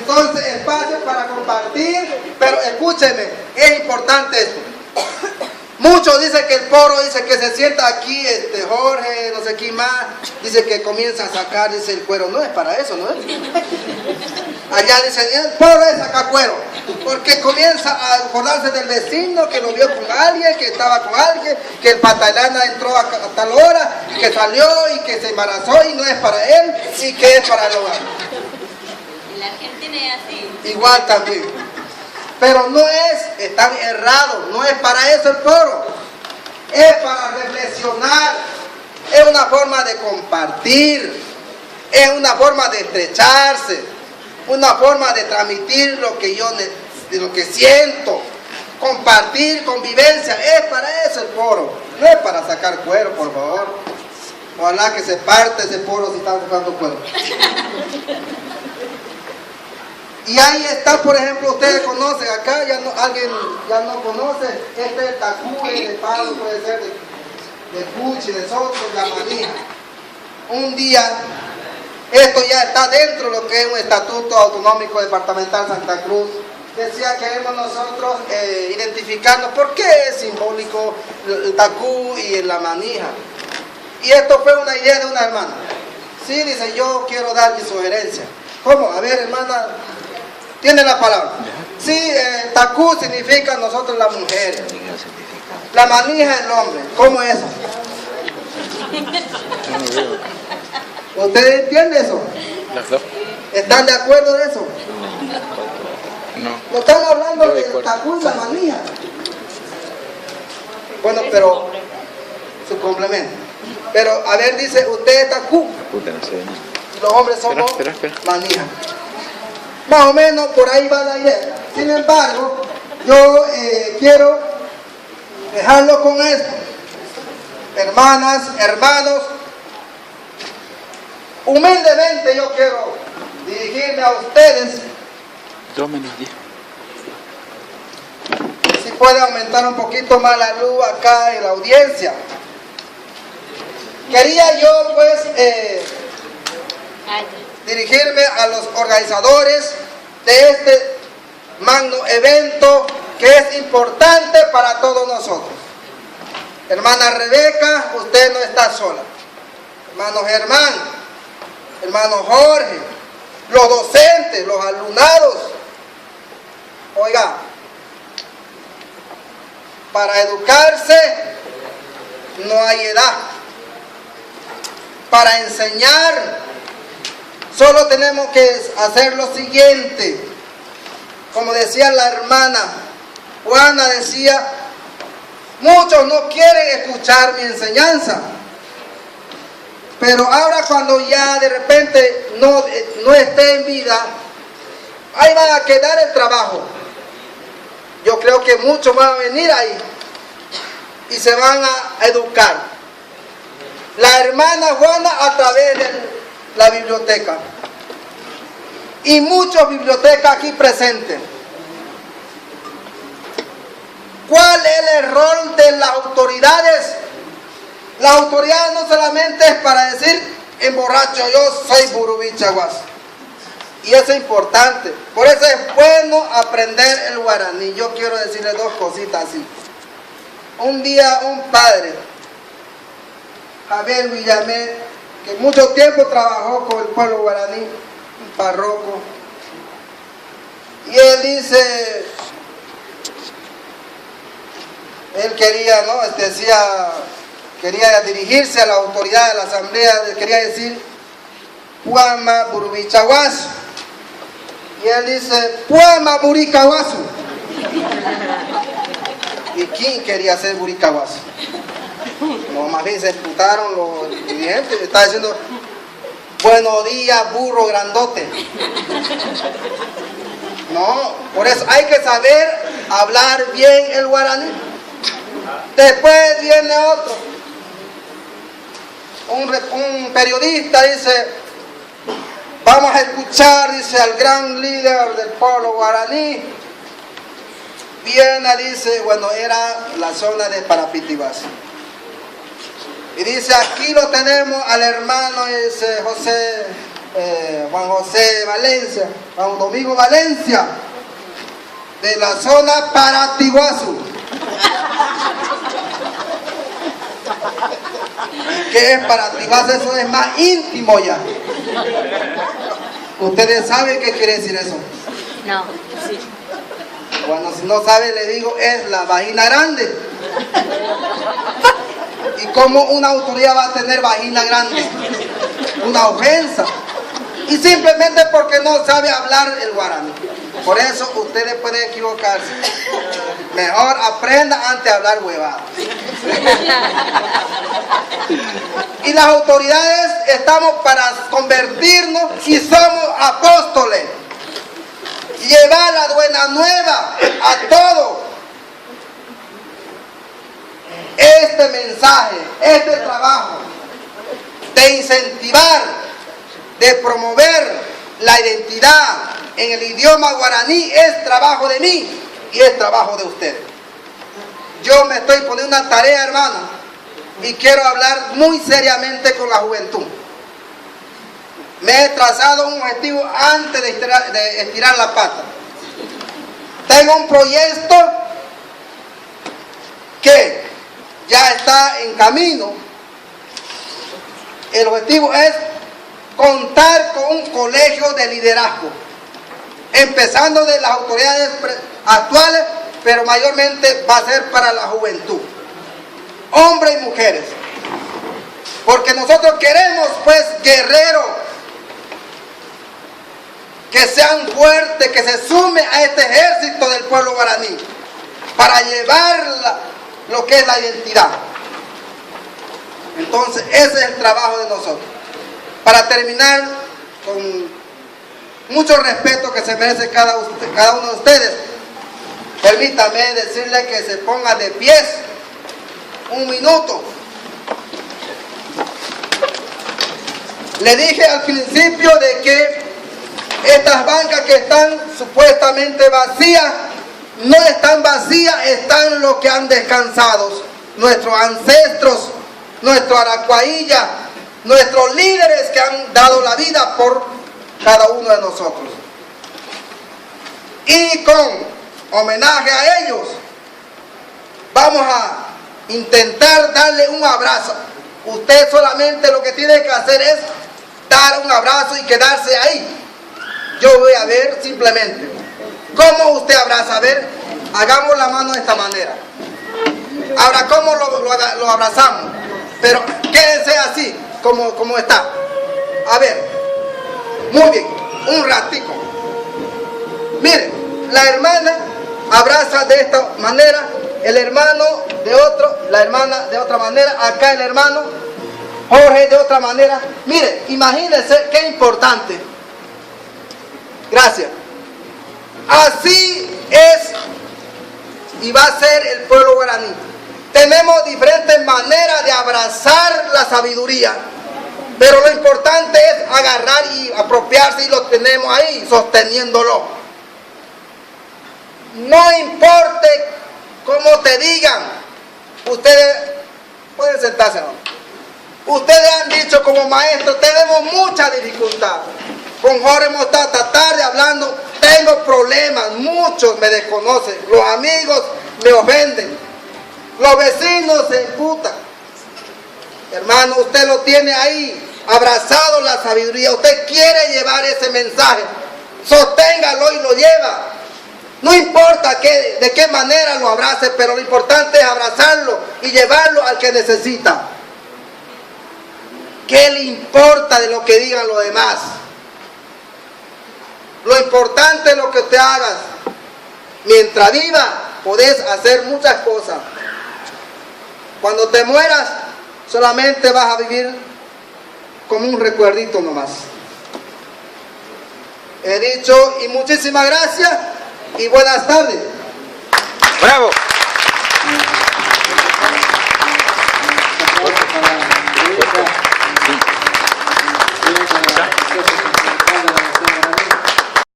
entonces espacio para compartir, pero escúcheme, es importante esto. Muchos dicen que el poro dice que se sienta aquí, Jorge, no sé quién más, dice que comienza a sacar, dice el cuero. No es para eso, ¿no es? Allá dicen, el poro es sacar cuero, porque comienza a acordarse del vecino que lo vio con alguien, que estaba con alguien, que el patalana entró a tal hora, que salió y que se embarazó y no es para él y que es para el hogar. En la Argentina es así. Igual también. Pero no es, están errados, no es para eso el foro. Es para reflexionar, es una forma de compartir, es una forma de estrecharse, una forma de transmitir lo que yo lo que siento, compartir, convivencia, es para eso el foro, no es para sacar cuero, por favor. Ojalá que se parte ese foro si están sacando cuero. Y ahí está, por ejemplo, ustedes conocen, acá ya no, alguien ya no conoce, este es el tacuy, de palo, puede ser de puchi, de soto, la manija. Un día, esto ya está dentro de lo que es un estatuto autonómico departamental Santa Cruz. Decía, queremos nosotros identificarnos, ¿por qué es simbólico el tacú y la manija? Y esto fue una idea de una hermana. Sí, dice, yo quiero dar mi sugerencia. ¿Cómo? A ver, hermana. Tiene la palabra. Sí, tacú significa nosotros las mujeres. La manija el hombre. ¿Cómo es eso? ¿Ustedes entienden eso? ¿Están de acuerdo de eso? No están hablando del tacú y la manija. Bueno, pero su complemento. Pero a ver, dice, usted es tacú. Los hombres somos manija. Más o menos por ahí va la idea. Sin embargo, yo quiero dejarlo con esto. Hermanas, hermanos, humildemente yo quiero dirigirme a ustedes. 2 menos 10. Si puede aumentar un poquito más la luz acá en la audiencia. Quería yo pues dirigirme a los organizadores de este magno evento que es importante para todos nosotros. Hermana Rebeca, usted no está sola. Hermano Germán, hermano Jorge, los docentes, los alumnados. Oiga, para educarse no hay edad. Para enseñar solo tenemos que hacer lo siguiente. Como decía la hermana Juana, decía, muchos no quieren escuchar mi enseñanza. Pero ahora cuando ya de repente no esté en vida, ahí va a quedar el trabajo. Yo creo que muchos van a venir ahí y se van a educar. La hermana Juana a través de la biblioteca y muchas bibliotecas aquí presentes. ¿Cuál es el rol de las autoridades? Las autoridades no solamente es para decir emborracho, yo soy burubichaguas. Y eso es importante. Por eso es bueno aprender el guaraní. Yo quiero decirle 2 cositas así. Un día un padre, Javier Villamé, que mucho tiempo trabajó con el pueblo guaraní, un párroco, y él dice, él quería, ¿no? Quería dirigirse a la autoridad de la asamblea, quería decir Puama Burubichaguasu, y él dice Puama Buricaguasu. ¿Y quién quería ser Buricaguasu? No, más bien se disputaron los dirigentes. Está diciendo buenos días, burro grandote. No, por eso hay que saber hablar bien el guaraní. Después viene otro, un periodista dice, vamos a escuchar, dice, al gran líder del pueblo guaraní. Viene, dice, bueno, era la zona de Parapitibas. Y dice, aquí lo tenemos al hermano, dice, José Juan José Valencia, Juan Domingo Valencia, de la zona Paratiguazú. ¿Qué es Paratiguazú? Eso es más íntimo ya. ¿Ustedes saben qué quiere decir eso? No, sí. Bueno, si no saben, le digo, es la vagina grande. ¿Y cómo una autoridad va a tener vagina grande? Una ofensa. Y simplemente porque no sabe hablar el guaraní. Por eso ustedes pueden equivocarse. Mejor aprenda antes de hablar huevada. Y las autoridades estamos para convertirnos y somos apóstoles. Llevar la buena nueva a todos. Este mensaje, este trabajo de incentivar, de promover la identidad en el idioma guaraní es trabajo de mí y es trabajo de ustedes. Yo me estoy poniendo una tarea, hermano, y quiero hablar muy seriamente con la juventud. Me he trazado un objetivo antes de estirar la pata. Tengo un proyecto que ya está en camino. El objetivo es contar con un colegio de liderazgo, empezando de las autoridades actuales, pero mayormente va a ser para la juventud, hombres y mujeres, porque nosotros queremos pues guerreros que sean fuertes, que se sumen a este ejército del pueblo guaraní para llevar lo que es la identidad. Entonces ese es el trabajo de nosotros. Para terminar, con mucho respeto que se merece cada uno de ustedes, permítame decirle que se ponga de pies un minuto. Le dije al principio de que estas bancas que están supuestamente vacías, no están vacías, están los que han descansado, nuestros ancestros, nuestros aracuaíyas, nuestros líderes que han dado la vida por cada uno de nosotros. Y con homenaje a ellos, vamos a intentar darle un abrazo. Usted solamente lo que tiene que hacer es dar un abrazo y quedarse ahí. Yo voy a ver simplemente cómo usted abraza. A ver, hagamos la mano de esta manera. Ahora, ¿cómo lo abrazamos? Pero quédense así, como está. A ver, muy bien, un ratico. Miren, la hermana abraza de esta manera, el hermano de otro, la hermana de otra manera, acá el hermano Jorge de otra manera. Miren, imagínense qué importante. Gracias. Así es y va a ser el pueblo guaraní. Tenemos diferentes maneras de abrazar la sabiduría, pero lo importante es agarrar y apropiarse, y lo tenemos ahí, sosteniéndolo. No importe cómo te digan, ustedes pueden sentarse, ¿no? Ustedes han dicho como maestros, tenemos mucha dificultad. Con Jorge hemos estado hasta tarde hablando, tengo problemas, muchos me desconocen, los amigos me ofenden, los vecinos se imputan. Hermano, usted lo tiene ahí, abrazado la sabiduría, usted quiere llevar ese mensaje, sosténgalo y lo lleva. No importa de qué manera lo abrace, pero lo importante es abrazarlo y llevarlo al que necesita. ¿Qué le importa de lo que digan los demás? Lo importante es lo que te hagas. Mientras viva, podés hacer muchas cosas. Cuando te mueras, solamente vas a vivir como un recuerdito nomás. He dicho, y muchísimas gracias y buenas tardes.